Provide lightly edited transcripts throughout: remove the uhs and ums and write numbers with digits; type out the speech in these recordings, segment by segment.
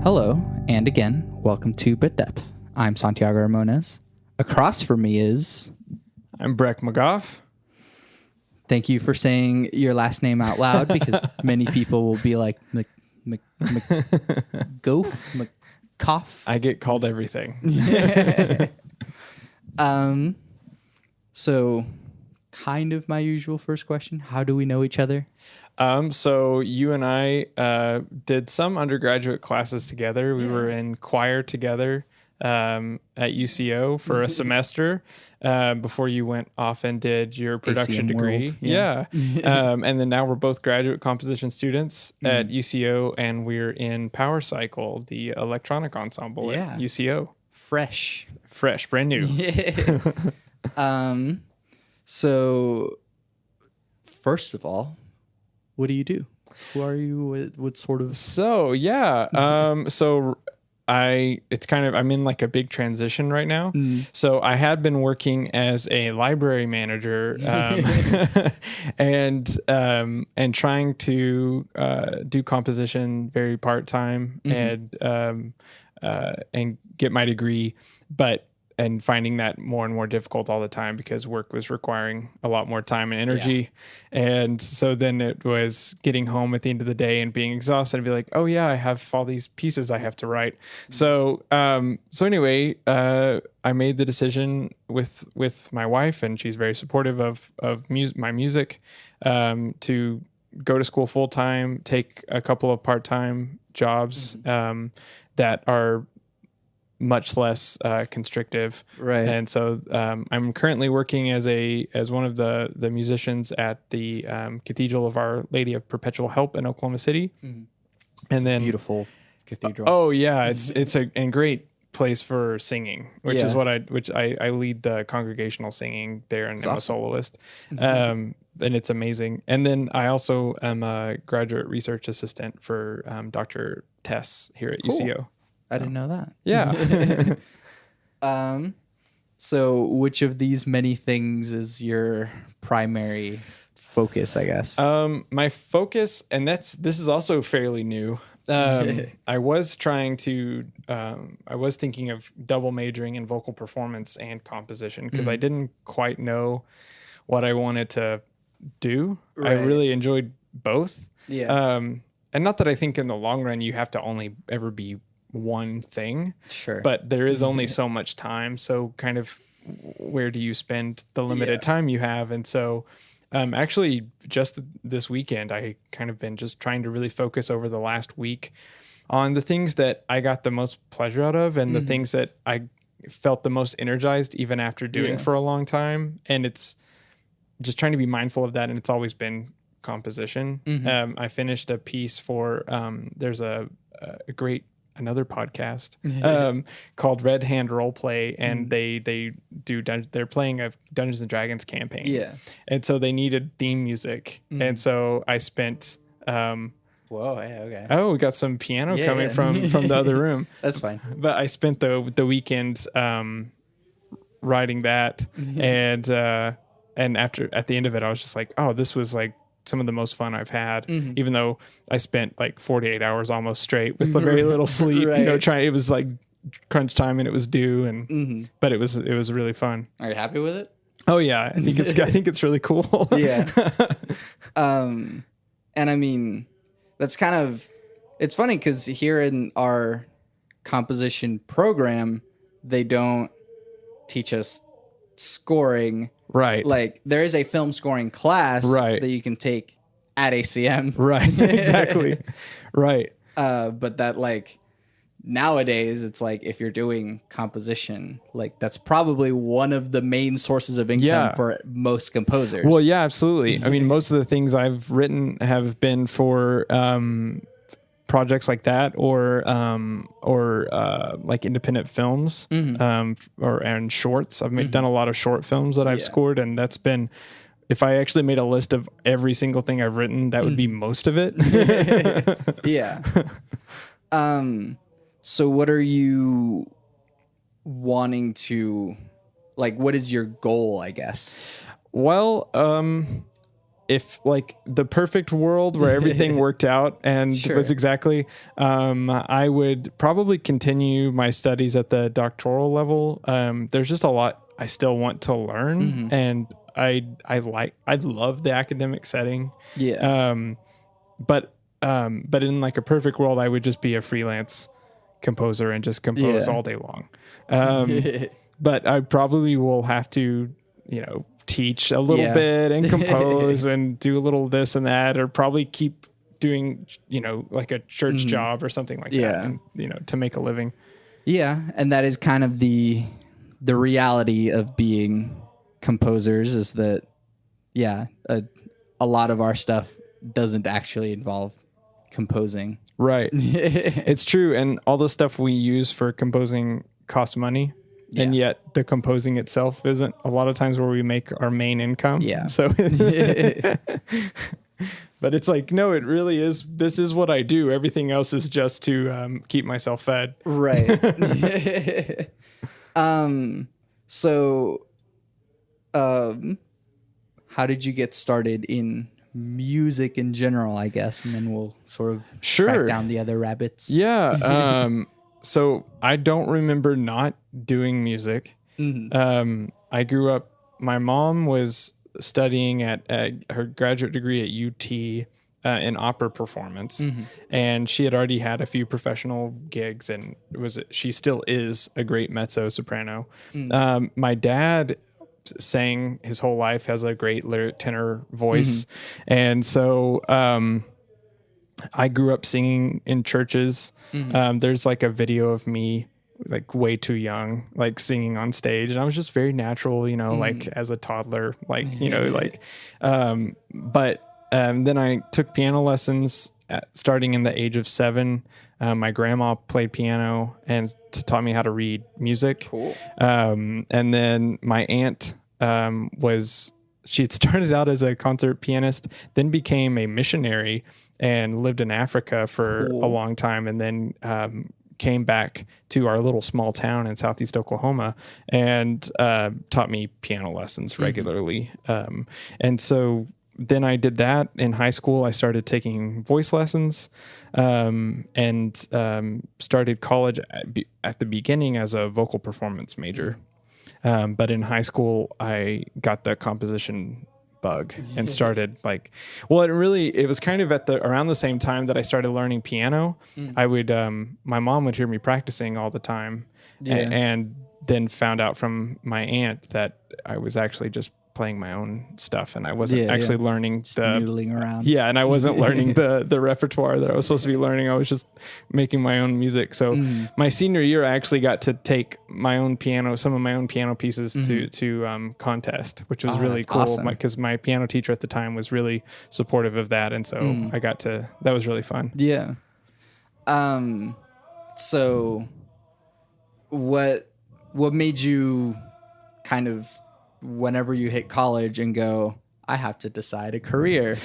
Hello, and again, welcome to Bit Depth. I'm Santiago Ramones. Across from me is... I'm Breck McGough. Thank you for saying your last name out loud, because many people will be like, McGough. I get called everything. So, kind of my usual first question. How do we know each other? So you and I did some undergraduate classes together. We were in choir together at UCO for a semester before you went off and did your production ACM degree. World. Yeah. And then now we're both graduate composition students at UCO, and we're in Power Cycle, the electronic ensemble at UCO. Fresh, brand new. So, first of all, what do you do? Who are you? What sort of... So, yeah. I'm in like a big transition right now. So I had been working as a library manager, and trying to do composition very part-time and get my degree, and finding that more and more difficult all the time because work was requiring a lot more time and energy. And so then it was getting home at the end of the day and being exhausted and be like, oh yeah, I have all these pieces I have to write. So anyway, I made the decision with my wife, and she's very supportive of my music, to go to school full time, take a couple of part-time jobs, that are much less constrictive, right? And so I'm currently working as one of the musicians at the Cathedral of Our Lady of Perpetual Help in Oklahoma City, and then beautiful cathedral. Oh yeah, it's a great place for singing, which is what I lead the congregational singing there, and I'm a soloist, and it's amazing. And then I also am a graduate research assistant for Dr. Tess here at UCO. I didn't know that. Yeah. So which of these many things is your primary focus, I guess? My focus, and this is also fairly new. I was thinking of double majoring in vocal performance and composition because I didn't quite know what I wanted to do. Right. I really enjoyed both. Yeah. And not that I think in the long run you have to only ever be one thing, sure, but there is only so much time, so kind of where do you spend the limited time you have? And so actually just this weekend I kind of been just trying to really focus over the last week on the things that I got the most pleasure out of, and the things that I felt the most energized even after doing for a long time. And it's just trying to be mindful of that, and it's always been composition. I finished a piece for there's a great another podcast called Red Hand Roleplay, and they're playing a Dungeons and Dragons campaign, and so they needed theme music, and so I spent we got some piano coming from the other room. That's fine. But I spent the weekend writing that, and at the end of it I was just like, oh, this was like some of the most fun I've had, even though I spent like 48 hours almost straight with very little sleep, right. It was like crunch time and it was due, and but it was really fun. Are you happy with it? Oh yeah, I think it's really cool. Yeah. And I mean, that's kind of, it's funny because here in our composition program, they don't teach us scoring. Right. Like there is a film scoring class that you can take at ACM. Right. Exactly. Right. But that, like, nowadays it's like if you're doing composition, like that's probably one of the main sources of income for most composers. Well, yeah, absolutely. I mean, most of the things I've written have been for projects like that, or like independent films, and shorts. I've done a lot of short films that I've scored, and that's been, if I actually made a list of every single thing I've written, that would be most of it. Yeah. So what are you wanting to, like, what is your goal, I guess? Well, if like the perfect world where everything worked out and was exactly, I would probably continue my studies at the doctoral level. There's just a lot I still want to learn, and I love the academic setting. Yeah. But in like a perfect world, I would just be a freelance composer and just compose all day long. But I probably will have to, teach a little bit and compose and do a little this and that, or probably keep doing, like a church job or something like that, and, to make a living. Yeah. And that is kind of the reality of being composers, is that, a lot of our stuff doesn't actually involve composing. Right. It's true. And all the stuff we use for composing costs money. Yeah. And yet the composing itself isn't a lot of times where we make our main income. Yeah. So, but it's like, no, it really is. This is what I do. Everything else is just to keep myself fed. Right. So, how did you get started in music in general, I guess, and then we'll sort of track down the other rabbits. Yeah. So I don't remember not doing music. I grew up, my mom was studying at her graduate degree at UT in opera performance, and she had already had a few professional gigs, and she still is a great mezzo soprano. My dad sang his whole life, has a great lyric tenor voice, and so I grew up singing in churches. There's like a video of me like way too young, like singing on stage, and I was just very natural, like as a toddler, like but then I took piano lessons starting in the age of 7. My grandma played piano and taught me how to read music. Cool. And then my aunt she had started out as a concert pianist, then became a missionary and lived in Africa for a long time, and then came back to our little small town in southeast Oklahoma and taught me piano lessons regularly. And so then I did that in high school. I started taking voice lessons and started college at the beginning as a vocal performance major. But in high school, I got the composition bug and started it was kind of around the same time that I started learning piano. I would, my mom would hear me practicing all the time and then found out from my aunt that I was actually just playing my own stuff, and I wasn't actually learning noodling around. Yeah, and I wasn't learning the repertoire that I was supposed to be learning. I was just making my own music. So my senior year, I actually got to take some of my own piano pieces to contest, which was really cool because my piano teacher at the time was really supportive of that, and so that was really fun. Yeah. So what made you kind of, whenever you hit college and go, I have to decide a career,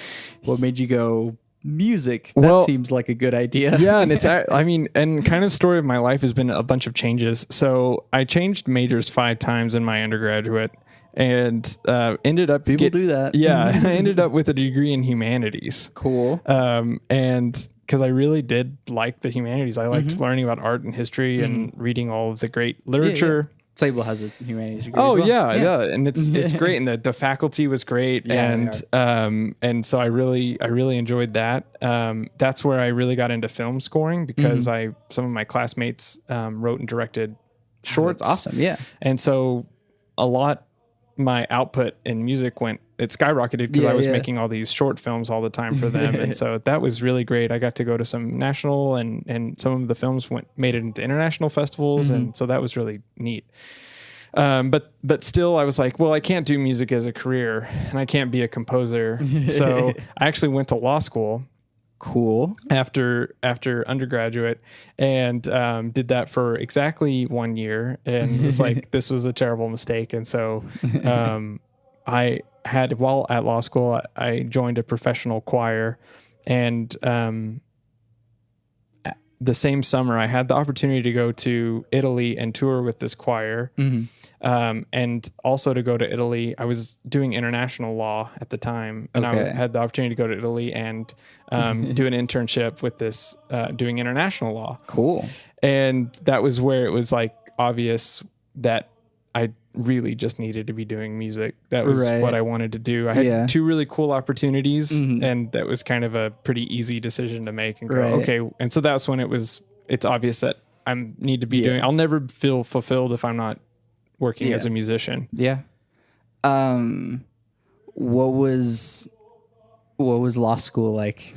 what made you go music? That seems like a good idea. Yeah. And and kind of story of my life has been a bunch of changes. So I changed majors 5 times in my undergraduate and ended up do that. Yeah. And I ended up with a degree in humanities. Cool. And because I really did like the humanities. I liked learning about art and history and reading all of the great literature. Sable has a humanities degree. Oh, as well. Yeah. And it's great. And the faculty was great. And so I really enjoyed that. That's where I really got into film scoring because some of my classmates wrote and directed shorts. That's awesome. Yeah. And so my output in music skyrocketed because I was making all these short films all the time for them. And so that was really great. I got to go to some national and some of the films made it into international festivals. And so that was really neat. But still I was like, well, I can't do music as a career and I can't be a composer. So I actually went to law school. Cool. After undergraduate and did that for exactly 1 year and was like, this was a terrible mistake. And so while at law school, I joined a professional choir and the same summer, I had the opportunity to go to Italy and tour with this choir. And also to go to Italy. I was doing international law at the time, and I had the opportunity to go to Italy and do an internship with this, doing international law. Cool. And that was where it was like obvious that I really just needed to be doing music. That was what I wanted to do. I had two really cool opportunities, and that was kind of a pretty easy decision to make and go, okay. And so that's when it's obvious that I need to be doing, I'll never feel fulfilled if I'm not working as a musician. Yeah. What was law school like?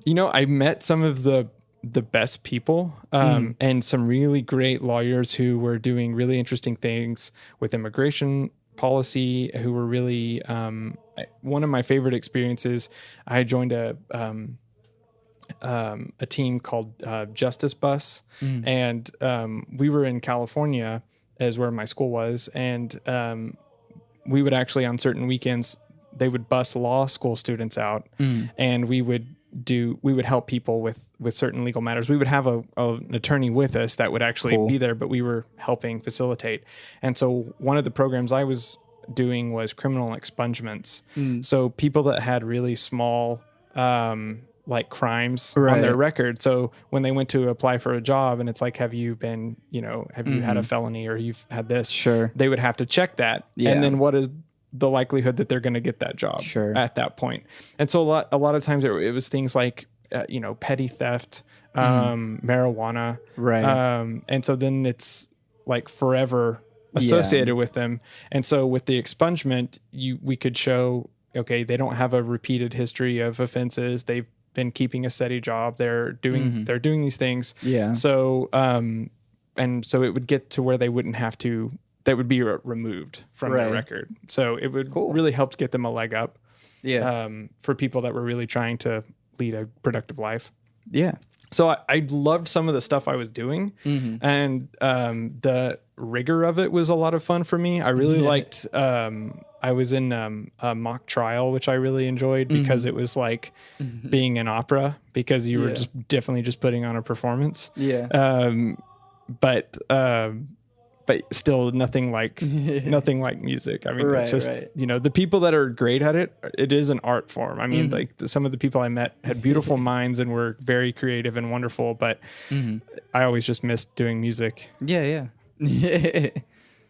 I met some of the best people, and some really great lawyers who were doing really interesting things with immigration policy, who were really, one of my favorite experiences. I joined a team called Justice Bus, and we were in California, is where my school was, and we would actually, on certain weekends, they would bus law school students out, and we would help people with certain legal matters. We would have an attorney with us that would actually be there, but we were helping facilitate. And so one of the programs I was doing was criminal expungements. So people that had really small, like crimes on their record. So when they went to apply for a job and it's like, have you been, have you had a felony or you've had this? Sure. They would have to check that. Yeah. And then what is the likelihood that they're going to get that job at that point? And so a lot of times it was things like, petty theft, marijuana. Right. And so then it's like forever associated with them. And so with the expungement, we could show, okay, they don't have a repeated history of offenses. They've been keeping a steady job. They're doing these things. Yeah. So, and so it would get to where they wouldn't have to, that would be removed from their record. So it would really help get them a leg up. Yeah. For people that were really trying to lead a productive life. Yeah. So I loved some of the stuff I was doing, and the rigor of it was a lot of fun for me. I really liked, I was in a mock trial, which I really enjoyed because it was like being in opera, because you were definitely just putting on a performance. Yeah. But still nothing like music. I mean, it's just, the people that are great at it, it is an art form. I mean, like some of the people I met had beautiful minds and were very creative and wonderful, but I always just missed doing music. Yeah. Yeah.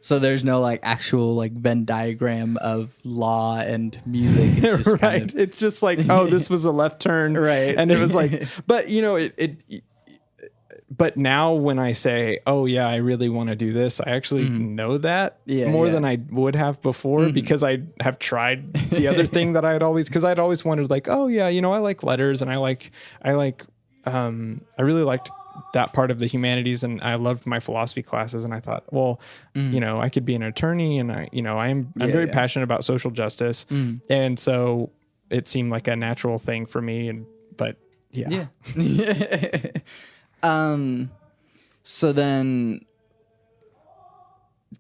So there's no like actual like Venn diagram of law and music. It's just right. Kind of... It's just like, oh, this was a left turn. Right. And it was like, but but now when I say, oh yeah, I really want to do this, I actually know that more than I would have before, because I have tried the other thing that I'd always wondered, like, oh yeah, I like letters, and I really liked that part of the humanities, and I loved my philosophy classes, and I thought, well, I could be an attorney, and I'm very passionate about social justice. And so it seemed like a natural thing for me, but yeah. So then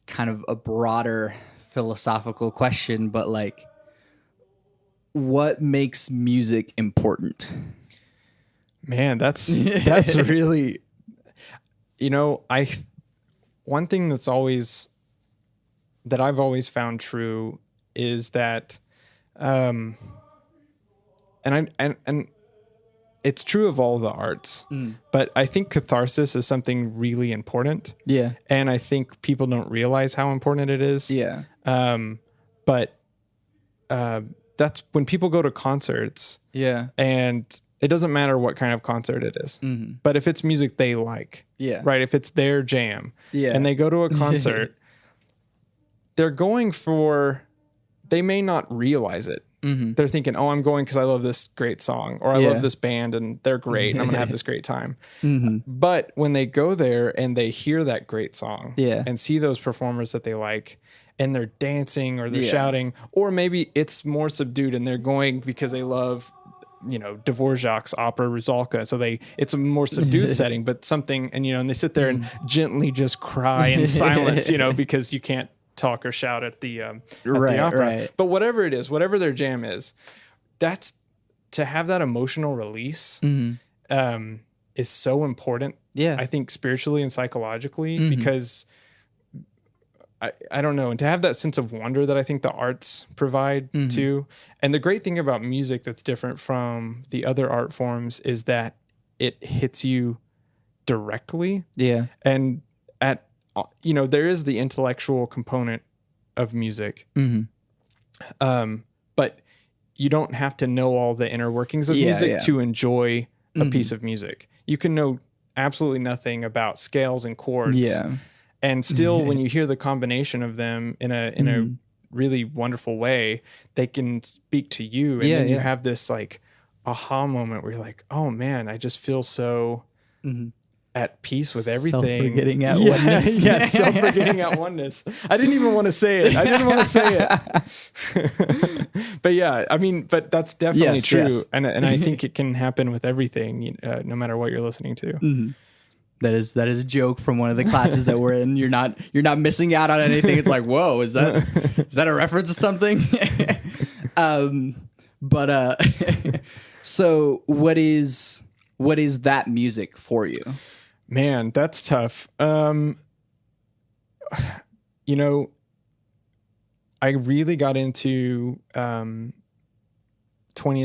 kind of a broader philosophical question, but like, what makes music important? Man, that's really, one thing that I've always found true is that, and it's true of all the arts, but I think catharsis is something really important. Yeah. And I think people don't realize how important it is. Yeah. But that's when people go to concerts. Yeah. And it doesn't matter what kind of concert it is. But if it's music they like, right? If it's their jam, and they go to a concert, they're going they may not realize it. They're thinking, oh, I'm going because I love this great song, or I love this band and they're great and I'm going to have this great time. But when they go there and they hear that great song and see those performers that they like, and they're dancing or they're shouting, or maybe it's more subdued and they're going because they love, Dvorak's opera Rusalka. So it's a more subdued setting, but something, and, and they sit there and gently just cry in silence, because you can't talk or shout at the opera. Right. But whatever it is, whatever their jam is, that's to have that emotional release. is so important. Yeah. I think spiritually and psychologically, because I don't know. And to have that sense of wonder that I think the arts provide too. And the great thing about music that's different from the other art forms is that it hits you directly. Yeah. And there is the intellectual component of music. But you don't have to know all the inner workings of music to enjoy a piece of music. You can know absolutely nothing about scales and chords. Yeah. And still, when you hear the combination of them in a really wonderful way, they can speak to you. And then you have this like aha moment where you're like, oh man, I just feel so at peace with everything. Self-forgetting at oneness. Yeah, self-forgetting at oneness. I didn't even want to say it. But yeah, I mean, but that's definitely true. Yes. And I think it can happen with everything, no matter what you're listening to. That is a joke from one of the classes that we're in. You're not missing out on anything. It's like, whoa, is that a reference to something? So what is that music for you? Man, that's tough. I really got into 20th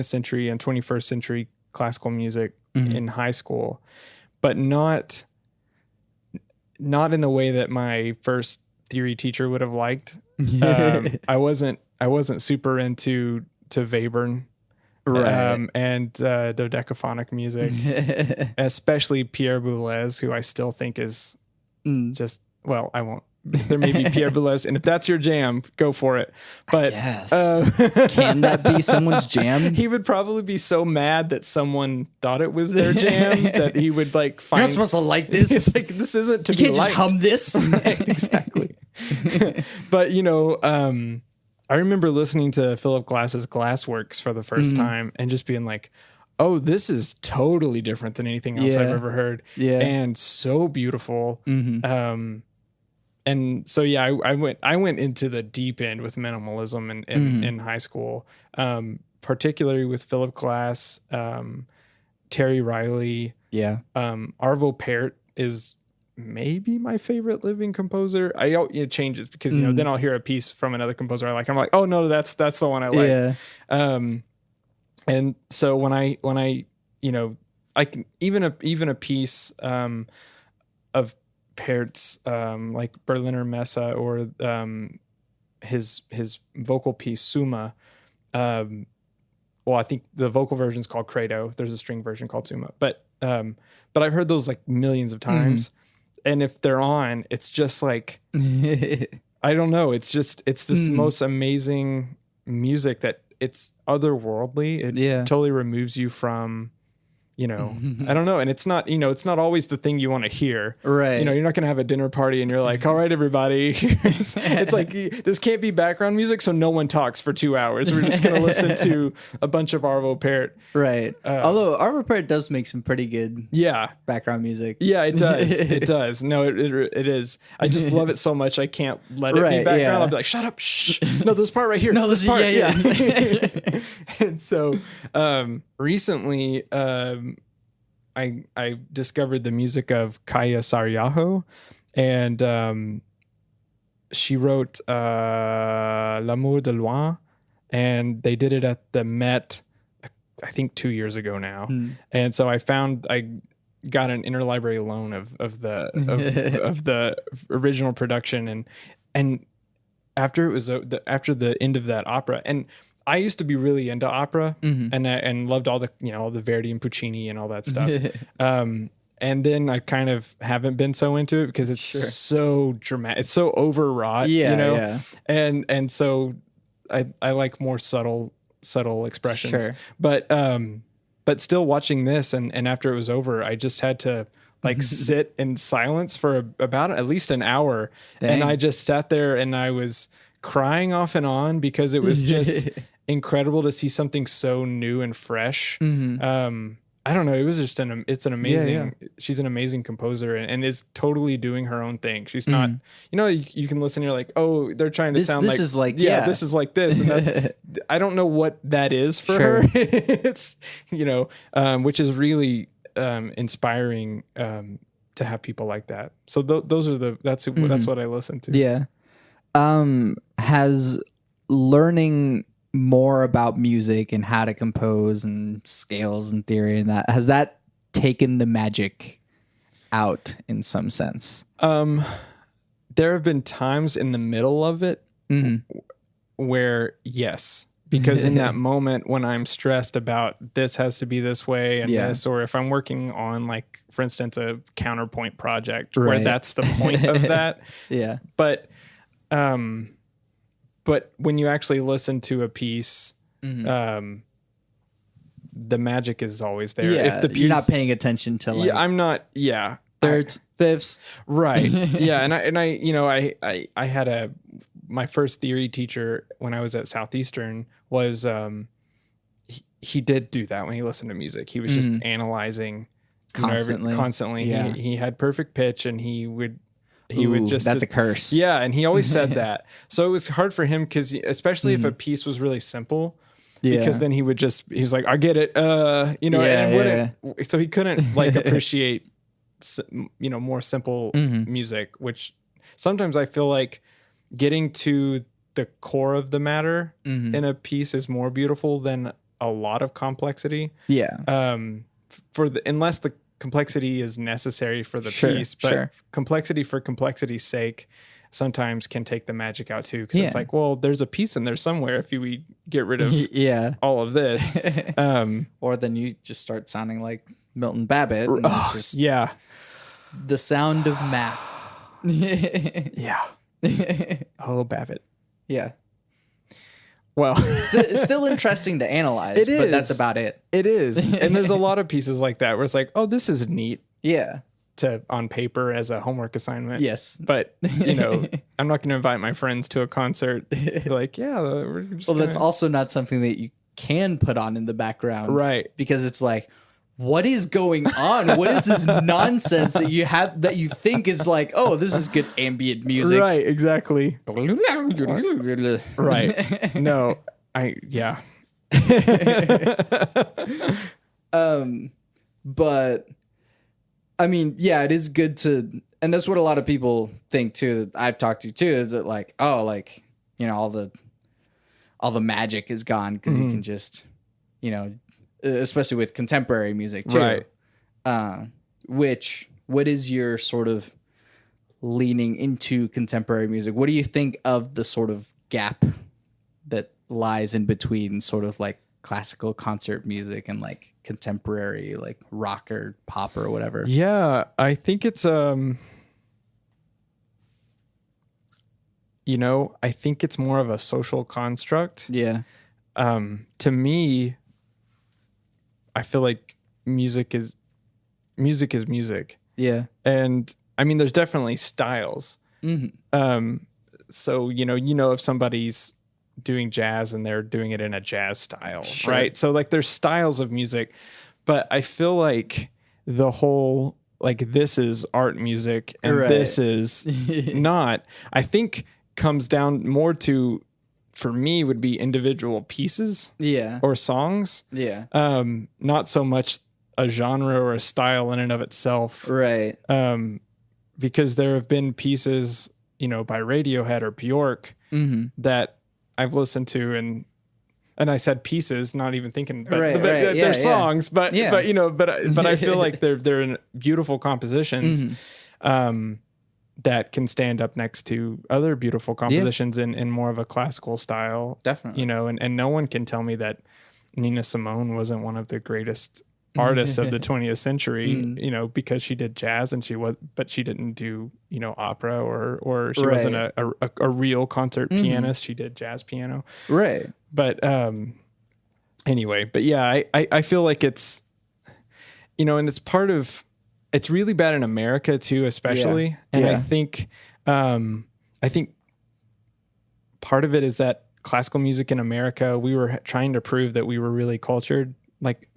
century and 21st century classical music in high school, but not in the way that my first theory teacher would have liked. I wasn't super into Webern, right? And dodecaphonic music, especially Pierre Boulez, who I still think is just, well, I won't. There may be Pierre Boulez, and if that's your jam, go for it. But yes, can that be someone's jam? He would probably be so mad that someone thought it was their jam that he would like find. You're not supposed to like this. It's like, this isn't to you be can't liked. just hum this. Right, exactly. But I remember listening to Philip Glass's Glassworks for the first time and just being like, oh, this is totally different than anything else I've ever heard. Yeah. And so beautiful. And so, yeah, I went into the deep end with minimalism in high school, particularly with Philip Glass, Terry Riley. Yeah. Arvo Pärt is maybe my favorite living composer. It changes because then I'll hear a piece from another composer I like. I'm like, oh no, that's the one I like. Yeah. And so when I I can even a piece of Pärt's like Berliner Messe or his vocal piece Summa. Well, I think the vocal version is called Credo. There's a string version called Summa, but I've heard those like millions of times. And if they're on, it's just like, I don't know. It's this most amazing music that it's otherworldly. It totally removes you from, I don't know. And it's not, it's not always the thing you want to hear. Right. You're not going to have a dinner party and you're like, all right, everybody. It's like, this can't be background music, so no one talks for 2 hours. We're just going to listen to a bunch of Arvo Pärt. Right. Although Arvo Pärt does make some pretty good background music. Yeah, it does. It does. No, it is. I just love it so much. I can't let it be background. I'll be like, shut up. Shh. No, this part right here. No, this part. Yeah. And so recently, I discovered the music of Kaya Saryaho, and she wrote L'amour de loin, and they did it at the Met, I think 2 years ago now. And so I got an interlibrary loan of the original production, and after after the end of that opera, and I used to be really into opera and loved all the Verdi and Puccini and all that stuff. And then I kind of haven't been so into it because it's so dramatic. It's so overwrought, And so I like more subtle expressions. Sure. But still watching this and after it was over, I just had to like sit in silence for about at least an hour. Dang. And I just sat there and I was crying off and on because it was just incredible to see something so new and fresh. I don't know. It was just it's an amazing, she's an amazing composer and is totally doing her own thing. She's not, you can listen, you're like, oh, they're trying to sound like, is like, this is like this. And that's, I don't know what that is for her. It's, which is really inspiring to have people like that. So those are that's what I listen to. Yeah. Has learning more about music and how to compose and scales and theory and that, has that taken the magic out in some sense? There have been times in the middle of it where yes, because in that moment when I'm stressed about this has to be this way and this, or if I'm working on, like, for instance, a counterpoint project where that's the point of that. Yeah. But when you actually listen to a piece, the magic is always there. Yeah. If the piece, you're not paying attention to, like, I'm not. Yeah. thirds, fifths. Right. Yeah. And I, you know, I had my first theory teacher when I was at Southeastern was, he did do that when he listened to music. He was just analyzing Constantly. Constantly. Yeah. He had perfect pitch, and he would just, that's a curse. Yeah. And he always said that. So it was hard for him because, especially if a piece was really simple, because then he was like, I get it. You know, so he couldn't, like, appreciate, you know, more simple music, which sometimes I feel like getting to the core of the matter in a piece is more beautiful than a lot of complexity. Yeah. Unless the complexity is necessary for the piece, but complexity for complexity's sake sometimes can take the magic out too. Cause it's like, well, there's a piece in there somewhere if we get rid of all of this. Or then you just start sounding like Milton Babbitt. And it's just the sound of math. Yeah. Oh, Babbitt. Yeah. Well, it's still interesting to analyze, but that's about it. It is. And there's a lot of pieces like that where it's like, oh, this is neat. Yeah. On paper as a homework assignment. Yes. But, you know, I'm not going to invite my friends to a concert. Be like, yeah, we're just that's also not something that you can put on in the background. Right. Because it's like, what is going on? What is this nonsense that you have that you think is like, oh, this is good ambient music? Right, exactly. Right. No, But I mean, yeah, it is good to, and that's what a lot of people think too, that I've talked to too, is that, like, oh, like, you know, all the magic is gone because you can just, you know, especially with contemporary music too. Right. What is your sort of leaning into contemporary music? What do you think of the sort of gap that lies in between sort of like classical concert music and like contemporary, like rock or pop or whatever? Yeah, I think it's you know, I think it's more of a social construct. Yeah. To me, I feel like music is music. Yeah. And I mean, there's definitely styles. So, you know, if somebody's doing jazz and they're doing it in a jazz style, right? So, like, there's styles of music, but I feel like the whole, like, this is art music and this is not, I think comes down more to, for me, would be individual pieces or songs. Yeah. Not so much a genre or a style in and of itself. Right. Because there have been pieces, you know, by Radiohead or Bjork that I've listened to, and I said pieces, not even thinking, but they're songs, but you know, but I feel like they're beautiful compositions. That can stand up next to other beautiful compositions in more of a classical style. Definitely. You know, and no one can tell me that Nina Simone wasn't one of the greatest artists of the 20th century, you know, because she did jazz but she didn't do, you know, opera or she wasn't a real concert pianist. She did jazz piano. Right. But anyway, but yeah, I feel like it's, you know, and it's really bad in America too, especially. Yeah. And I think part of it is that classical music in America, we were trying to prove that we were really cultured, like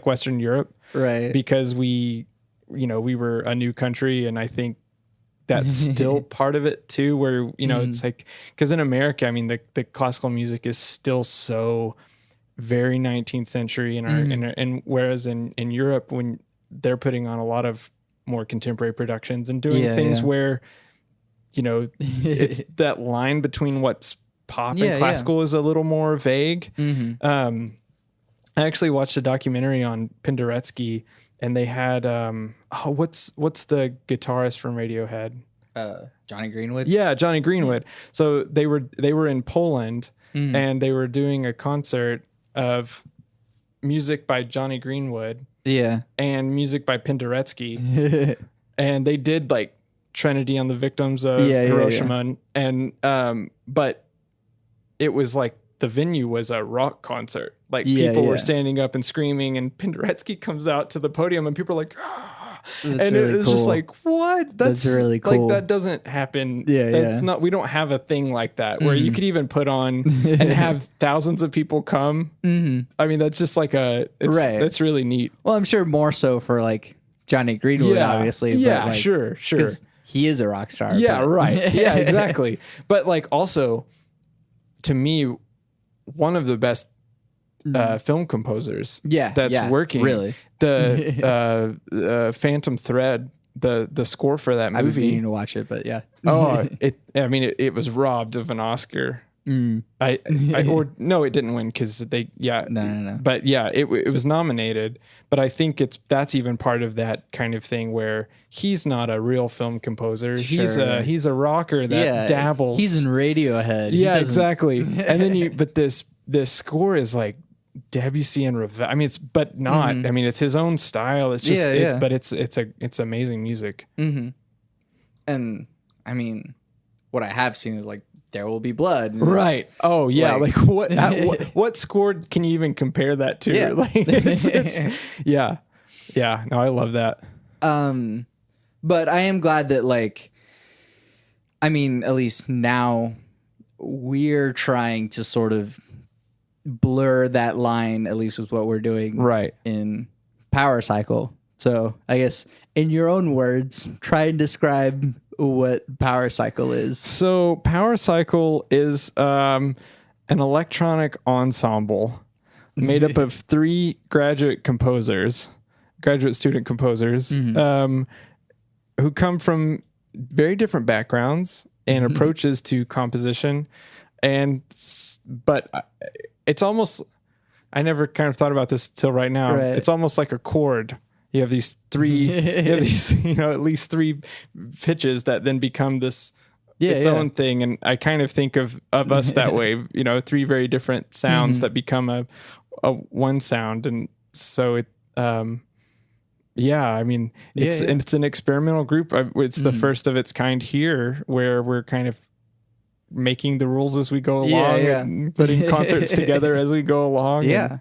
Western Europe, right? Because we were a new country, and I think that's still part of it too. Where, you know, it's like, because in America, I mean, the classical music is still so very 19th century and whereas in Europe, when they're putting on a lot of more contemporary productions and doing things where, you know, it's that line between what's pop and classical is a little more vague. I actually watched a documentary on Penderecki, and they had what's the guitarist from Radiohead? Johnny Greenwood. Yeah, Johnny Greenwood. So they were in Poland, and they were doing a concert of music by Johnny Greenwood. Yeah. And music by Penderecki. And they did like Trinity on the Victims of Hiroshima. And but it was like the venue was a rock concert. Like people were standing up and screaming, and Penderecki comes out to the podium and people are like, ah. And really it's just like, what? That's really cool. Like that doesn't happen. That's not, we don't have a thing like that where you could even put on and have thousands of people come. I mean, that's just like that's really neat. Well, I'm sure more so for like Johnny Greenwood, obviously. Yeah, but like, sure. He is a rock star. Yeah, right. Yeah, exactly. But like also, to me, one of the best film composers that's working. Really. The Phantom Thread, the score for that movie. I've been meaning to watch it, but yeah. It was robbed of an Oscar. No, it didn't win because they No. But yeah, it was nominated. But I think that's even part of that kind of thing where he's not a real film composer. Sure. He's a rocker that dabbles. He's in Radiohead. Yeah, exactly. And then but this score is like Debussy and Ravel. I mean, but not. I mean, it's his own style. It's just, but it's amazing music. And I mean, what I have seen is like There Will Be Blood. Right. Oh yeah. Like what score can you even compare that to? Yeah. Like, it's yeah. No, I love that. But I am glad that like, I mean, at least now we're trying to sort of blur that line, at least with what we're doing in Power Cycle. So I guess in your own words, try and describe what Power Cycle is. So Power Cycle is an electronic ensemble made up of 3 graduate student composers, who come from very different backgrounds and approaches to composition. But it's almost, I never kind of thought about this till right now. Right. It's almost like a chord. You have these 3, at least 3 pitches that then become this its own thing. And I kind of think of us that way, 3 very different sounds that become a one sound. And so it, I mean, it's an experimental group. It's the first of its kind here where we're kind of making the rules as we go along and putting concerts together as we go along. Yeah.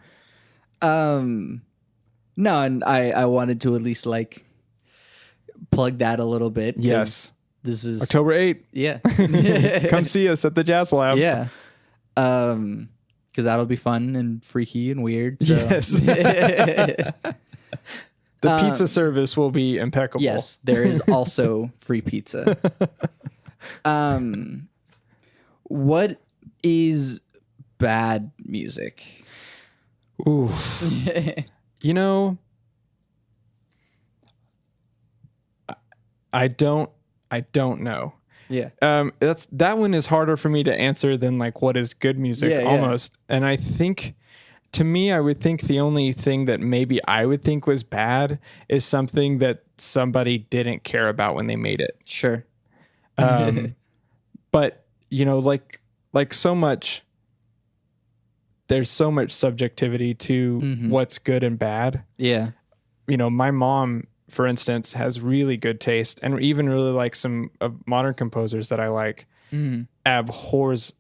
No, and I wanted to at least like plug that a little bit. Yes. This is October 8th. Yeah. Come see us at the Jazz Lab. Yeah. Because that'll be fun and freaky and weird. So. Yes. The pizza service will be impeccable. Yes. There is also free pizza. What is bad music? Ooh. I don't know. Yeah. That one is harder for me to answer than like what is good music almost. And I think to me, I would think the only thing that maybe I would think was bad is something that somebody didn't care about when they made it. Sure. But like so much, there's so much subjectivity to what's good and bad. Yeah. My mom, for instance, has really good taste and even really like some modern composers that I like, abhors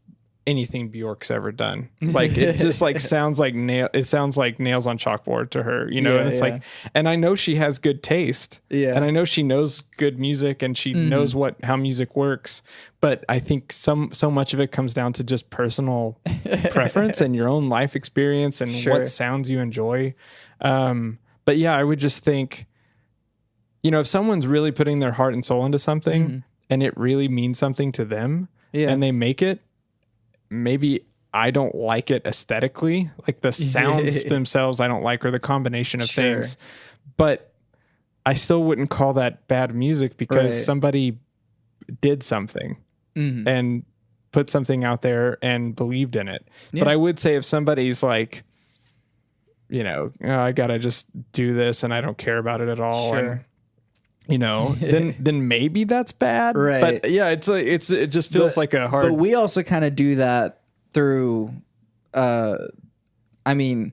anything Bjork's ever done. Like it just like sounds like nails on chalkboard to her, and it's like, and I know she has good taste. Yeah. And I know she knows good music and she knows how music works. But I think so much of it comes down to just personal preference and your own life experience and what sounds you enjoy. But yeah, I would just think, if someone's really putting their heart and soul into something and it really means something to them and they make it, maybe I don't like it aesthetically, like the sounds themselves I don't like, or the combination of things, but I still wouldn't call that bad music because somebody did something and put something out there and believed in it. But I would say if somebody's like, you know, oh, I gotta just do this and I don't care about it at all, and you know, then maybe that's bad. Right. But yeah, it just feels like a hard. But we also kind of do that through, I mean,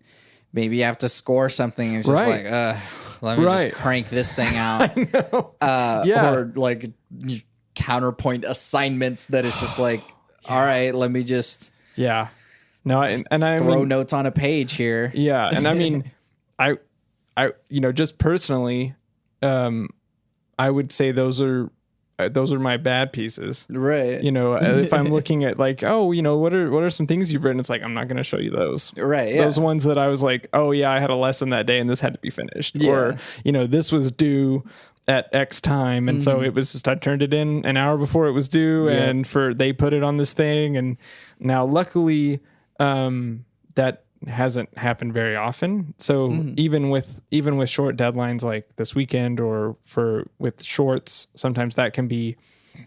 maybe you have to score something and it's just like, let me just crank this thing out. I know. Or like counterpoint assignments that it's just like, all right, let me just no, and I throw mean, notes on a page here. Yeah, and I mean, I you know, just personally, I would say those are my bad pieces. Right. You know, if I'm looking at like, oh, you know, what are some things you've written? It's like, I'm not going to show you those. Right. Yeah. Those ones that I was like, oh yeah, I had a lesson that day and this had to be finished. Or, you know, this was due at X time. And so it was just, I turned it in an hour before it was due and they put it on this thing. And now luckily, that hasn't happened very often. So even with short deadlines like this weekend or with shorts, sometimes that can be,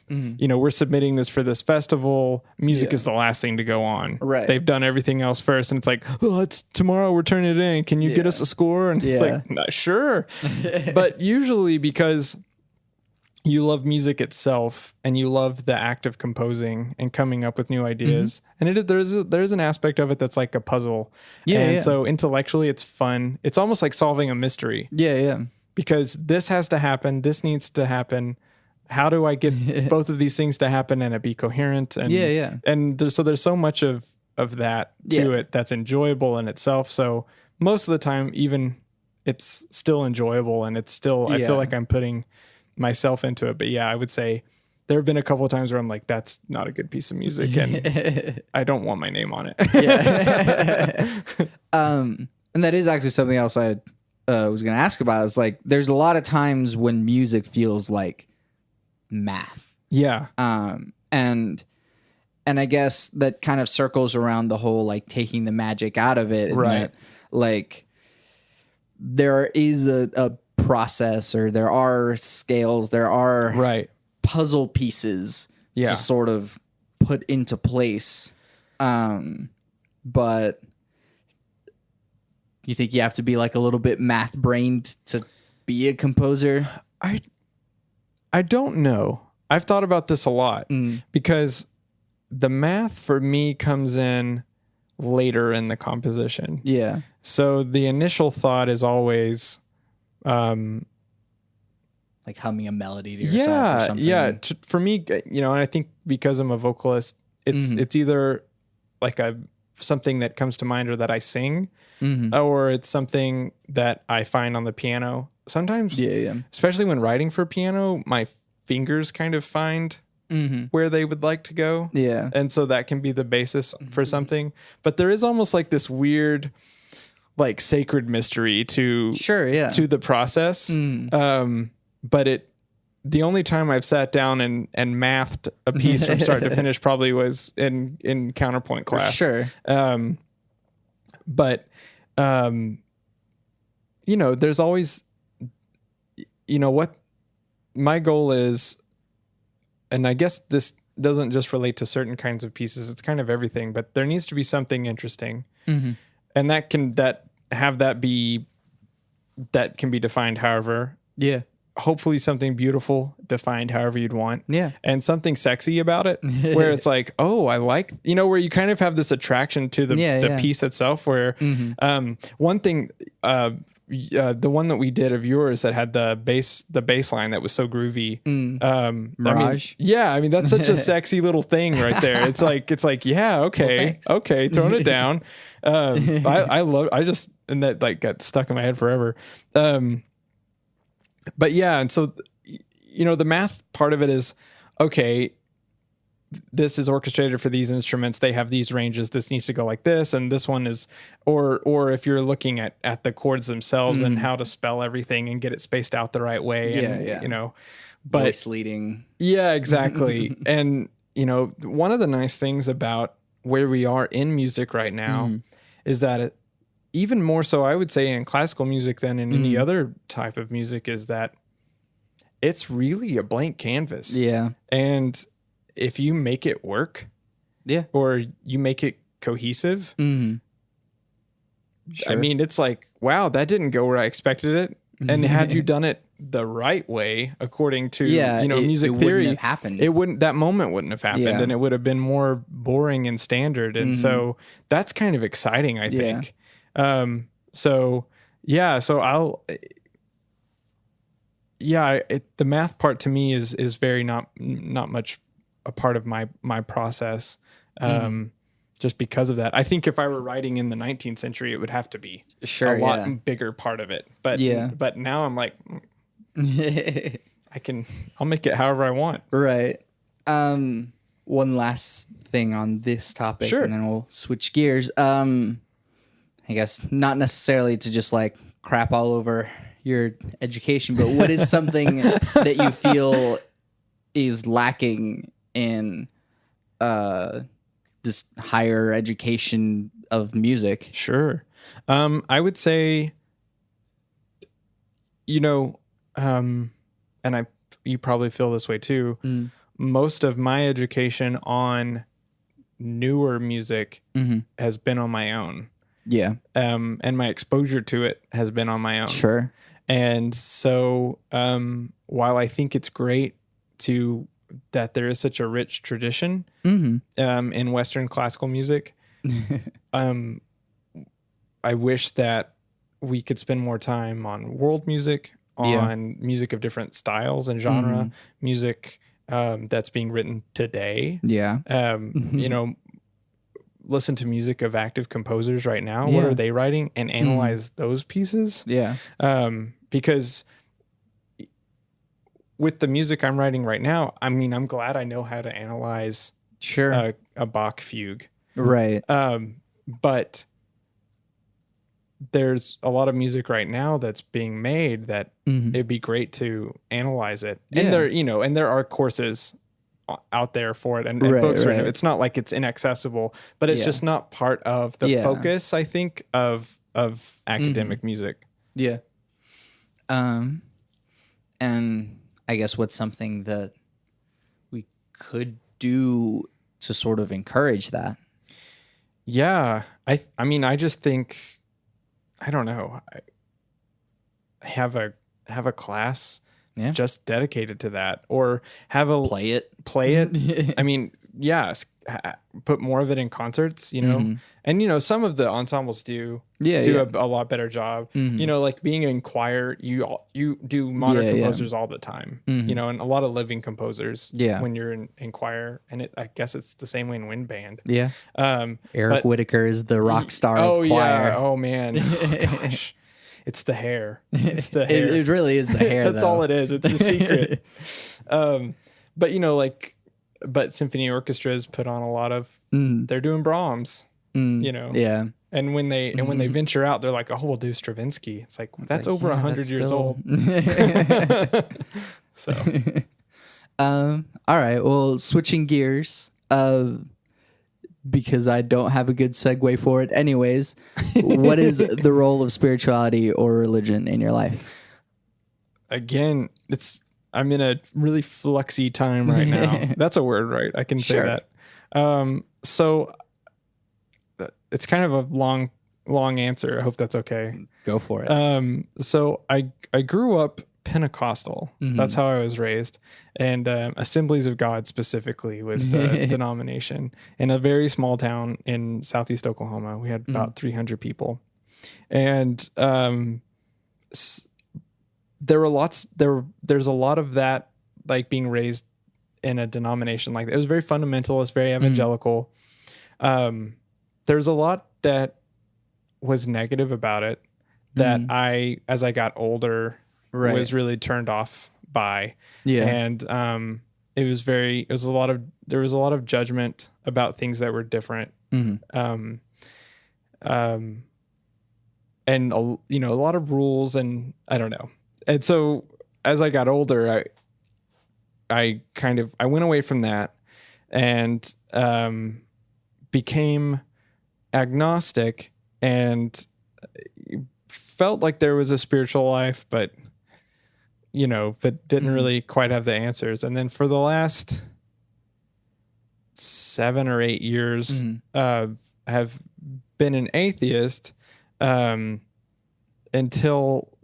you know, we're submitting this for this festival. Music is the last thing to go on. Right. They've done everything else first. And it's like, oh, it's tomorrow. We're turning it in. Can you get us a score? And it's like, nah, sure. But usually because you love music itself and you love the act of composing and coming up with new ideas. And there's an aspect of it that's like a puzzle. So intellectually it's fun. It's almost like solving a mystery. Because this has to happen. This needs to happen. How do I get both of these things to happen and it be coherent? And and there's so much of that to it that's enjoyable in itself. So most of the time, even it's still enjoyable and it's still, I feel like I'm putting myself into it. But yeah, I would say there have been a couple of times where I'm like, that's not a good piece of music and I don't want my name on it. And that is actually something else I was going to ask about. Is like, there's a lot of times when music feels like math. And I guess that kind of circles around the whole, like taking the magic out of it. And that, like, there is a process, or there are scales, there are puzzle pieces to sort of put into place. But you think you have to be like a little bit math brained to be a composer? I don't know. I've thought about this a lot because the math for me comes in later in the composition. So the initial thought is always like humming a melody to yourself or something. For me, you know, and I think because I'm a vocalist, it's either like something that comes to mind or that I sing, or it's something that I find on the piano. Sometimes, especially when writing for piano, my fingers kind of find where they would like to go. And so that can be the basis for something. But there is almost like this weird, like sacred mystery to the process. But the only time I've sat down and mathed a piece from start to finish probably was in counterpoint class. But you know, there's always, you know, what my goal is, and I guess this doesn't just relate to certain kinds of pieces, it's kind of everything, but there needs to be something interesting. And that can be defined however. Hopefully something beautiful, defined however you'd want. And something sexy about it, where it's like, oh, I like, you know, where you kind of have this attraction to the piece itself, where one thing, the one that we did of yours that had the bass line that was so groovy. Mirage. I mean, that's such a sexy little thing right there. It's like, yeah, okay, throwing it down. I just, and that like got stuck in my head forever. But yeah, and so, you know, the math part of it is, okay, this is orchestrated for these instruments. They have these ranges. This needs to go like this. And this one is, or if you're looking at the chords themselves and how to spell everything and get it spaced out the right way. You know, but voice leading. Yeah, exactly. And, you know, one of the nice things about where we are in music right now is that even more so, I would say, in classical music than in any other type of music, is that it's really a blank canvas. Yeah. And if you make it work, or you make it cohesive, Sure. I mean, it's like, wow, that didn't go where I expected it. And had you done it the right way, according to music it theory, wouldn't have happened. that moment wouldn't have happened, and it would have been more boring and standard. And so that's kind of exciting, I think. So the math part to me is very not much a part of my process. Just because of that. I think if I were writing in the 19th century, it would have to be a lot bigger part of it. But now I'm like, I'll make it however I want. Right. One last thing on this topic, and then we'll switch gears. I guess not necessarily to just like crap all over your education, but what is something that you feel is lacking in this higher education of music? Sure. I would say, and you probably feel this way too. Most of my education on newer music has been on my own. Yeah. And my exposure to it has been on my own. Sure. And so, while I think it's great that there is such a rich tradition in Western classical music, I wish that we could spend more time on world music, on music of different styles and genre, music that's being written today. Yeah. Listen to music of active composers right now. What are they writing? And analyze those pieces. Yeah. Because with the music I'm writing right now, I mean, I'm glad I know how to analyze a Bach fugue. Right. But there's a lot of music right now that's being made that it'd be great to analyze it. And there are courses out there for it and books right now. It's not like it's inaccessible, but it's just not part of the focus, I think, of academic music. Yeah. And I guess what's something that we could do to sort of encourage that? Yeah. I mean, I just think, I don't know. I have a class just dedicated to that, or have a play it. I mean, put more of it in concerts, and some of the ensembles do a lot better job. Like being in choir, you do modern composers all the time, and a lot of living composers when you're in choir, and I guess it's the same way in wind band. Eric Whitaker is the rock star of choir. Oh man. Oh, gosh. It's the hair. It's the hair. It really is the hair. That's all it is. It's a secret. But symphony orchestras put on a lot of. They're doing Brahms. Yeah. And when they venture out, they're like, "Oh, we'll do Stravinsky." It's like that's over 100 years old. So. All right. Well, switching gears. Because I don't have a good segue for it. Anyways, what is the role of spirituality or religion in your life? Again, I'm in a really fluxy time right now. That's a word, right? I can say that. So it's kind of a long answer. I hope that's okay. Go for it. So I grew up Pentecostal. That's how I was raised. And Assemblies of God specifically was the denomination. In a very small town in southeast Oklahoma, we had about 300 people. And there's a lot of that, like being raised in a denomination like that. It was very fundamentalist, very evangelical. There's a lot that was negative about it that as I got older, was really turned off by. And there was a lot of judgment about things that were different. And a lot of rules, and I don't know. And so as I got older, I went away from that and became agnostic and felt like there was a spiritual life, but didn't really quite have the answers. And then for the last 7 or 8 years, have been an atheist until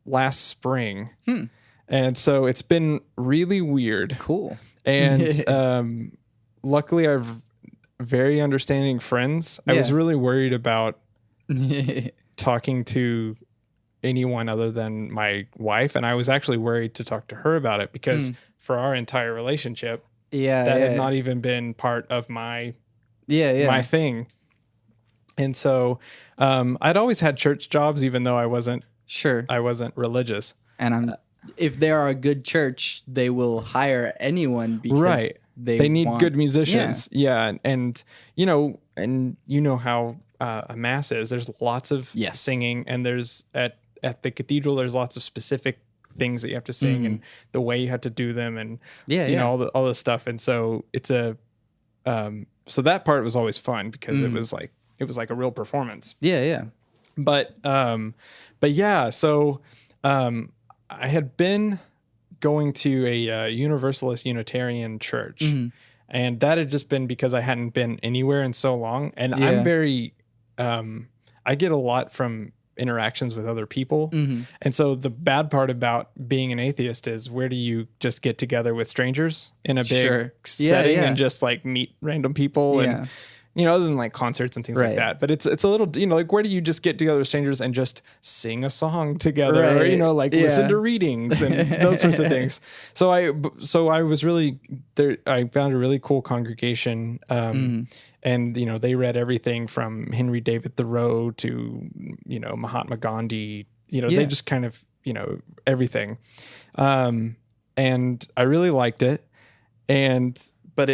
last spring. And so it's been really weird. Cool. And luckily I've very understanding friends. I was really worried about talking to anyone other than my wife, and I was actually worried to talk to her about it because for our entire relationship, that had not even been part of my my thing. And so I'd always had church jobs, even though I wasn't religious. And if they are a good church, they will hire anyone because they need good musicians. And how a mass is. There's lots of singing, and there's at the cathedral, there's lots of specific things that you have to sing and the way you have to do them, and all this stuff. And so it's so that part was always fun because it was like a real performance. But so I had been going to a Universalist Unitarian church, and that had just been because I hadn't been anywhere in so long. And I'm very I get a lot from interactions with other people. And so the bad part about being an atheist is, where do you just get together with strangers in a big setting and just like meet random people and other than like concerts and things like that. But it's a little, like, where do you just get together with strangers and just sing a song together or, listen to readings and those sorts of things. So I was really there. I found a really cool congregation. And, they read everything from Henry David Thoreau to, Mahatma Gandhi, they just kind of, everything. And I really liked it. But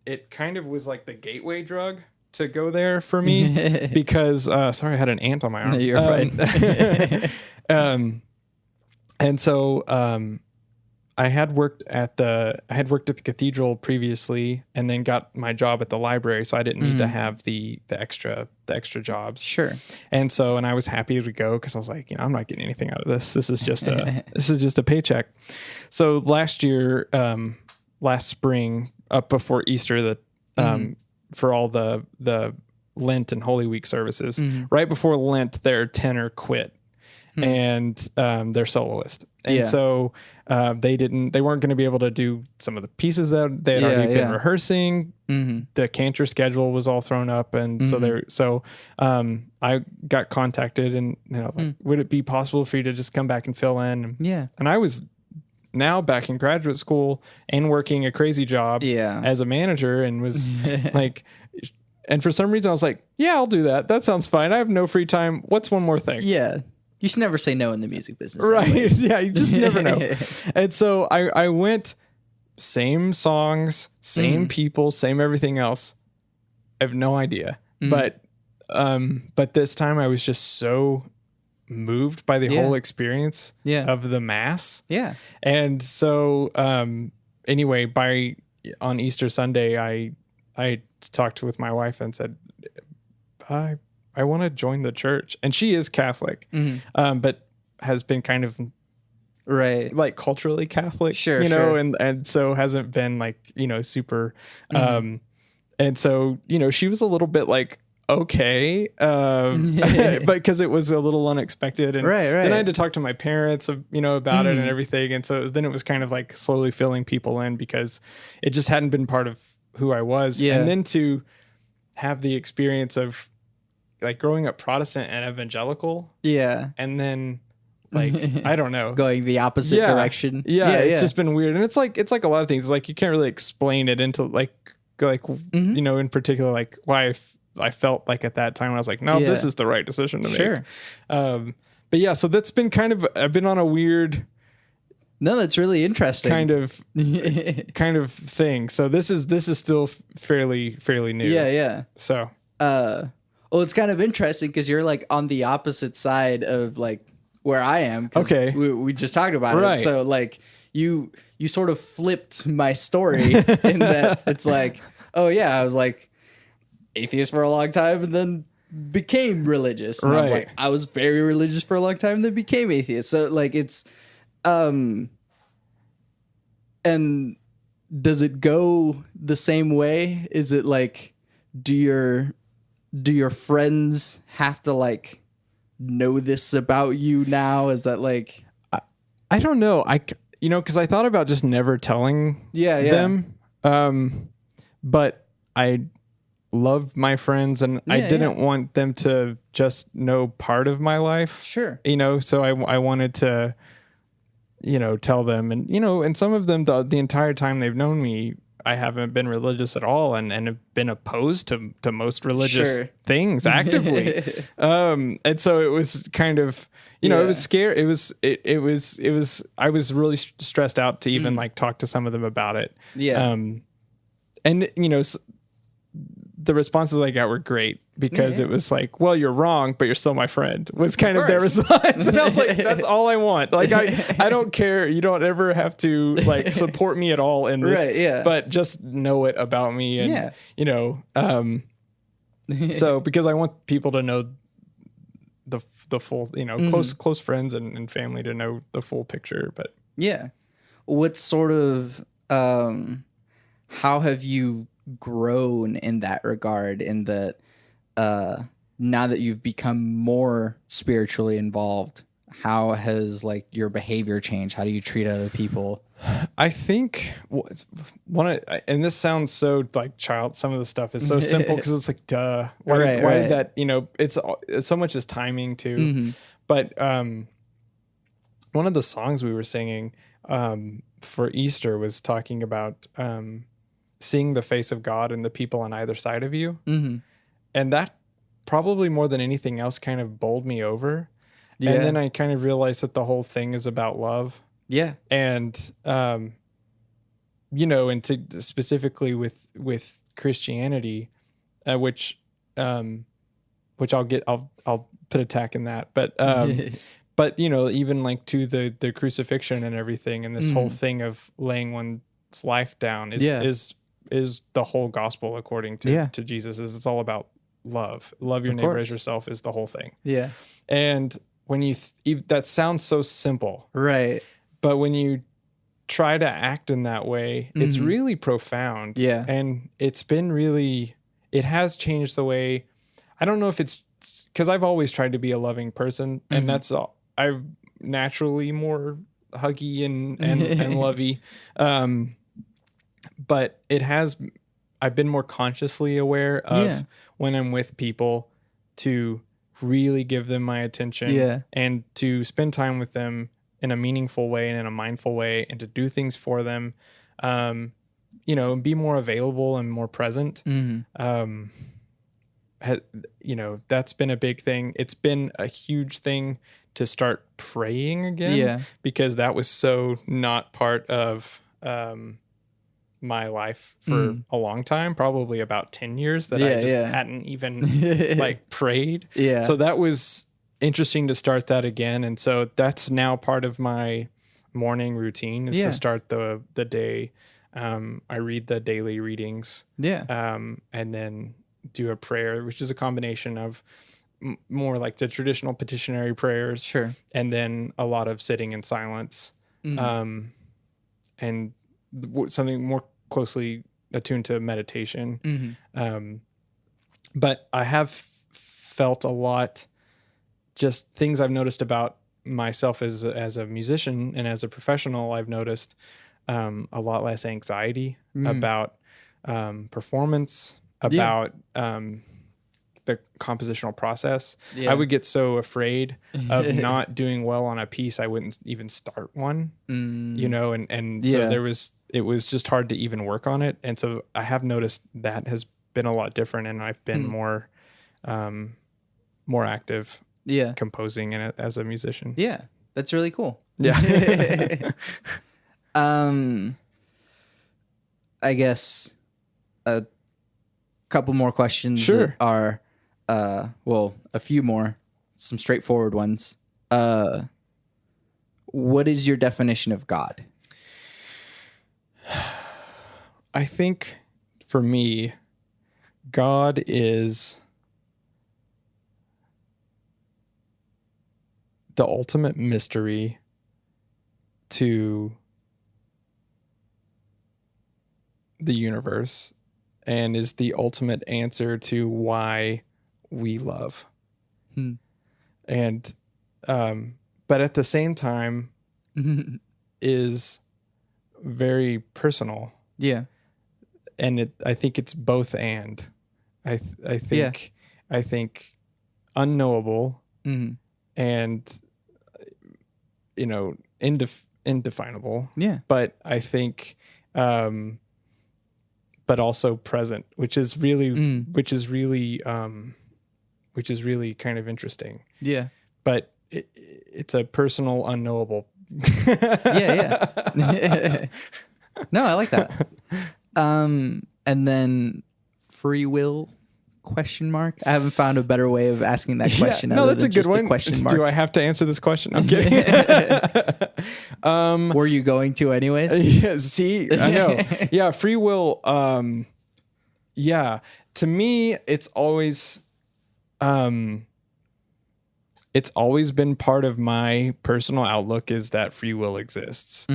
it kind of was like the gateway drug to go there for me because, sorry, I had an ant on my arm. No, you're fine. And so, I had worked at the cathedral previously, and then got my job at the library, so I didn't need to have the extra jobs. Sure. And I was happy to go because I was like, I'm not getting anything out of this. This is just a paycheck. So last year, last spring, up before Easter, for all the Lent and Holy Week services, right before Lent, their tenor quit. And their soloist. And so they weren't going to be able to do some of the pieces that they had already been rehearsing. The cantor schedule was all thrown up. And so I got contacted and, would it be possible for you to just come back and fill in? And I was now back in graduate school and working a crazy job as a manager, and was like, and for some reason I was like, yeah, I'll do that. That sounds fine. I have no free time. What's one more thing? You should never say no in the music business. Right. You just never know. And so I went, same songs, same people, same everything else. I have no idea. But this time I was just so moved by the whole experience of the mass. And so anyway, on Easter Sunday, I talked with my wife and said, I want to join the church. And she is Catholic, but has been kind of like culturally Catholic, and so hasn't been like, super. And so, she was a little bit like, okay, but because it was a little unexpected. And then I had to talk to my parents, about it and everything. And so then it was kind of like slowly filling people in because it just hadn't been part of who I was. And then to have the experience of like growing up Protestant and evangelical. And then like, I don't know, going the opposite direction. It's just been weird. And it's like a lot of things. It's like, you can't really explain it into like, in particular, like why I felt like at that time I was like, no, this is the right decision to make. But so that's been I've been on a weird, no, that's really interesting kind of thing. So this is still fairly new. So, well, it's kind of interesting because you're like on the opposite side of like where I am. Okay. We just talked about it. So like you sort of flipped my story in that it's like, oh yeah, I was like, atheist for a long time and then became religious. And I'm like, I was very religious for a long time, then became atheist. So like it's, and does it go the same way? Is it like, do your friends have to like know this about you now? Is that like, I don't know. Because I thought about just never telling them. But I love my friends and I didn't want them to just know part of my life. Sure. So I wanted to, tell them. And, and some of them, the entire time they've known me, I haven't been religious at all and have been opposed to most religious things actively. And so it was kind of, it was scary. It was, I was really stressed out to even like talk to some of them about it. Yeah. And, the responses I got were great because it was like, well, you're wrong, but you're still my friend was kind of their response. And I was like, that's all I want. Like, I don't care. You don't ever have to like support me at all in this, but just know it about me. And, so because I want people to know the full, close friends and family to know the full picture. But what sort of, how have you grown in that regard, in that now that you've become more spiritually involved, how has like your behavior changed? How do you treat other people? I think and this sounds so like some of the stuff is so simple because it's like, duh, why did that, it's so much is timing too. But one of the songs we were singing for Easter was talking about seeing the face of God and the people on either side of you. And that probably more than anything else kind of bowled me over. And then I kind of realized that the whole thing is about love. And, and specifically with Christianity, which I'll put a tack in that, but, but even like to the crucifixion and everything, and this whole thing of laying one's life down is the whole gospel according to Jesus. It's all about love your neighbor as yourself is the whole thing. And when that sounds so simple, right? But when you try to act in that way, it's really profound. And it has changed the way, I don't know if it's because I've always tried to be a loving person, and that's all. I'm naturally more huggy and lovey. But I've been more consciously aware of when I'm with people to really give them my attention and to spend time with them in a meaningful way and in a mindful way, and to do things for them, and be more available and more present. That's been a big thing. It's been a huge thing to start praying again, because that was so not part of, my life for a long time, probably about 10 years that I just hadn't even like prayed. So that was interesting to start that again. And so that's now part of my morning routine is to start the day. I read the daily readings, and then do a prayer, which is a combination of more like the traditional petitionary prayers, and then a lot of sitting in silence, and something more closely attuned to meditation. But I have felt a lot, just things I've noticed about myself as a musician and as a professional. I've noticed a lot less anxiety about performance, about the compositional process. I would get so afraid of not doing well on a piece, I wouldn't even start one, so it was just hard to even work on it. And so I have noticed that has been a lot different, and I've been more active composing in it as a musician. That's really cool. I guess a couple more questions that are a few more, some straightforward ones. What is your definition of God? I think for me, God is the ultimate mystery to the universe and is the ultimate answer to why we love. And, but at the same time is very personal. Yeah. And I think it's both and. I think unknowable and indefinable. Yeah. But I think but also present, which is really kind of interesting. Yeah. But it's a personal unknowable. Yeah. No, I like that. And then free will ? I haven't found a better way of asking that question. No, that's a good one. Question mark. Do I have to answer this question? I'm kidding. Were you going to anyways? Yeah, see, I know. Yeah, free will. Yeah, to me, it's always been part of my personal outlook is that free will exists.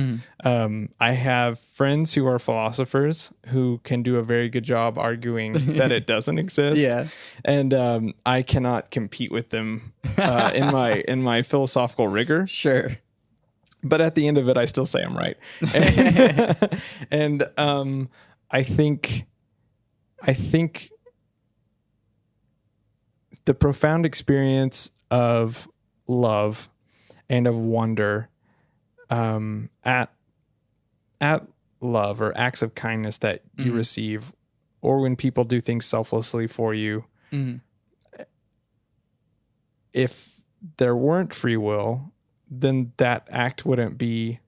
I have friends who are philosophers who can do a very good job arguing that it doesn't exist. Yeah. And I cannot compete with them in my philosophical rigor. Sure. But at the end of it, I still say I'm right. And I think the profound experience of love and of wonder at love or acts of kindness that you receive, or when people do things selflessly for you, if there weren't free will, then that act wouldn't be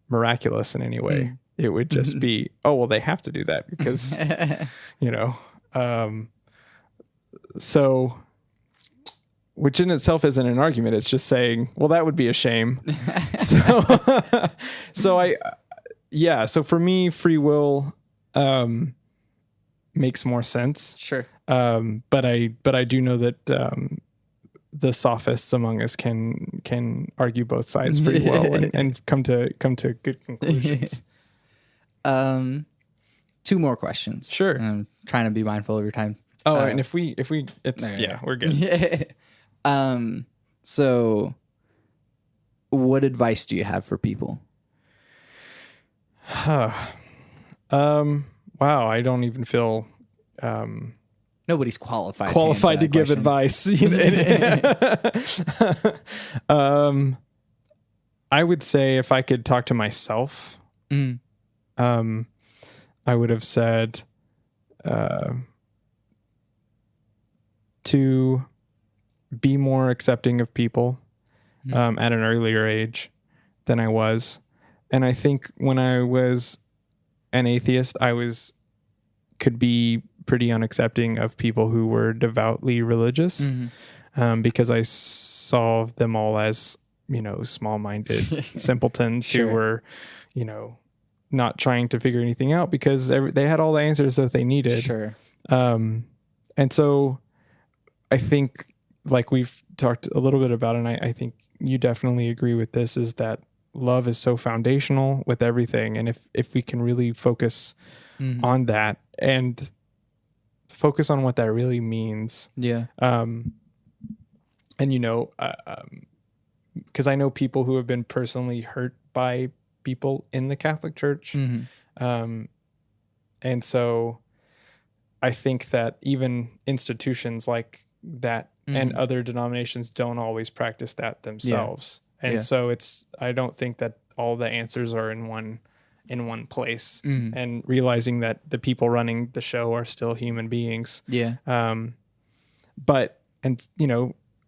miraculous in any way. It would just be, oh, well, they have to do that because, so, which in itself isn't an argument. It's just saying, well, that would be a shame. So for me, free will makes more sense. Sure. But I do know that the sophists among us can argue both sides pretty well and come to good conclusions. 2 more questions. Sure. I'm trying to be mindful of your time. Oh, and if we it's we're good. So what advice do you have for people? Wow, I don't even feel nobody's qualified to give advice. I would say if I could talk to myself, I would have said to be more accepting of people at an earlier age than I was. And I think when I was an atheist, could be pretty unaccepting of people who were devoutly religious, because I saw them all as, small-minded simpletons who were, not trying to figure anything out because they had all the answers that they needed. Sure. And so I think, like we've talked a little bit about, and I think you definitely agree with this, is that love is so foundational with everything. And if we can really focus on that and focus on what that really means. Yeah. And because I know people who have been personally hurt by people in the Catholic Church. And so I think that even institutions like that and other denominations don't always practice that themselves. Yeah. And so I don't think that all the answers are in one place, and realizing that the people running the show are still human beings. Yeah. But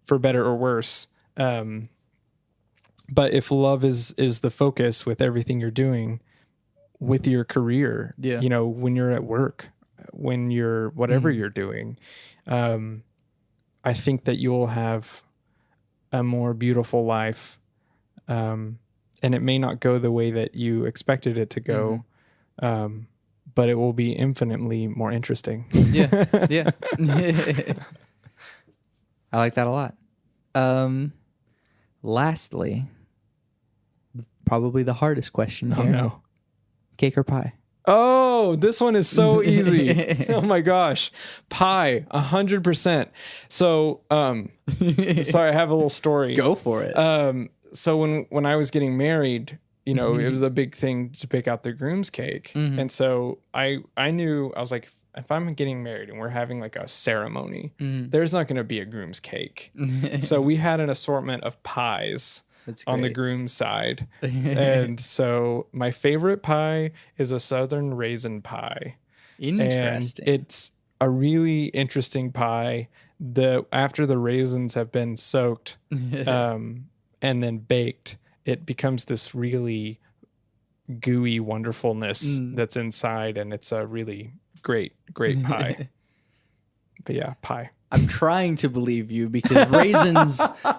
for better or worse, but if love is the focus with everything you're doing, with your career, when you're at work, when you're whatever you're doing, I think that you'll have a more beautiful life. And it may not go the way that you expected it to go. but it will be infinitely more interesting. Yeah. Yeah. I like that a lot. Lastly, probably the hardest question here. Oh no. Cake or pie? Oh, this one is so easy. Oh my gosh. Pie, 100%. So, sorry, I have a little story. Go for it. So when I was getting married, it was a big thing to pick out the groom's cake. And so I knew, I was like, if I'm getting married and we're having like a ceremony, there's not going to be a groom's cake. So we had an assortment of pies on the groom's side. And so my favorite pie is a Southern raisin pie. Interesting. And it's a really interesting pie. After the raisins have been soaked and then baked, it becomes this really gooey wonderfulness that's inside, and it's a really great pie. But yeah, pie. I'm trying to believe you because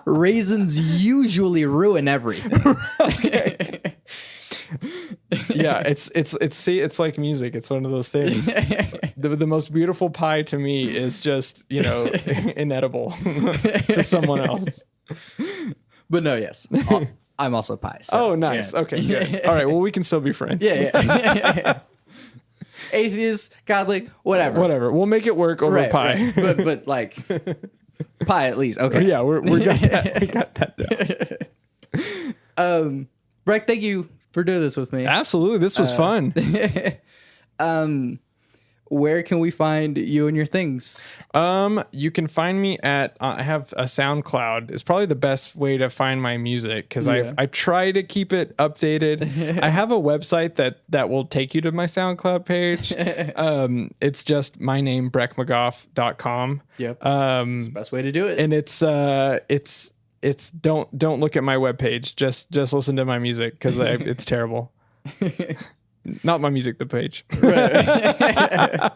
raisins usually ruin everything. Yeah, it's like music. It's one of those things. The most beautiful pie to me is just, inedible to someone else. But no, yes. I'm also pie. So, oh, nice. Yeah. Okay, good. All right, well, we can still be friends. Yeah. Atheist, Catholic, whatever. Whatever. We'll make it work over pie. Right. But like pie at least. Okay. Yeah, we got that. We got that down. Breck, thank you for doing this with me. Absolutely. This was fun. Where can we find you and your things? You can find me at I have a SoundCloud. It's probably the best way to find my music because I try to keep it updated. I have a website that will take you to my SoundCloud page. It's just my name, breckmcgough.com. Yep. It's the best way to do it. And it's don't look at my webpage. Just listen to my music because it's terrible. Not my music, the page. Right.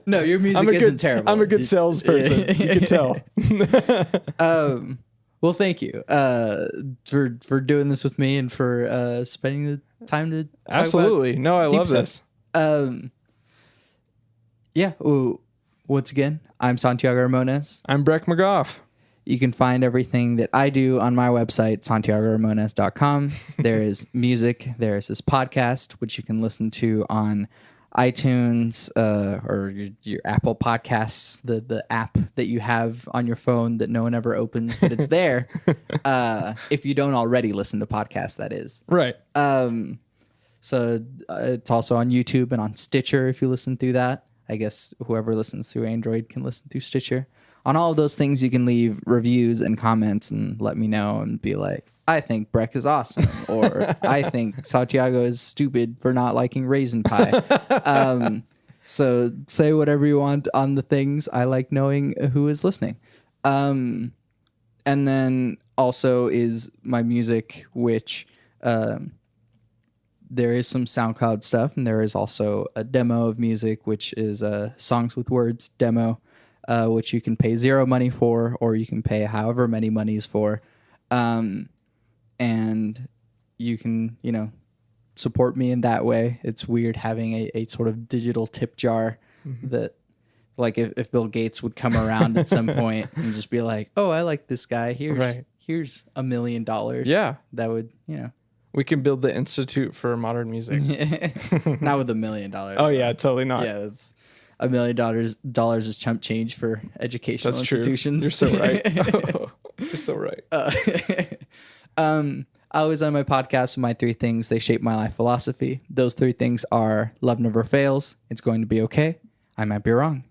No, your music isn't terrible. I'm a good salesperson. You can tell. Well, thank you for doing this with me and for spending the time to talk Absolutely. No, I love this. Yeah. Once again, I'm Santiago Ramones. I'm Breck McGough. You can find everything that I do on my website, santiagoramones.com. There is music. There is this podcast, which you can listen to on iTunes or your Apple Podcasts, the app that you have on your phone that no one ever opens, but it's there. If you don't already listen to podcasts, that is. Right. So it's also on YouTube and on Stitcher if you listen through that. I guess whoever listens through Android can listen through Stitcher. On all of those things, you can leave reviews and comments and let me know and be like, I think Breck is awesome, or I think Santiago is stupid for not liking raisin pie. So say whatever you want on the things. I like knowing who is listening. And then also is my music, which there is some SoundCloud stuff, and there is also a demo of music, which is a Songs with Words demo. Which you can pay zero money for, or you can pay however many monies for. And you can, support me in that way. It's weird having a sort of digital tip jar that, like, if Bill Gates would come around at some point and just be like, oh, I like this guy. Here's $1 million. Yeah. That would, We can build the Institute for Modern Music. Not with $1 million. Oh, yeah, totally not. Yeah, that's $1 million is chump change for educational That's institutions. True. You're so right. You're so right. I always on my podcast with my 3 things. They shape my life philosophy. Those 3 things are: love never fails. It's going to be okay. I might be wrong.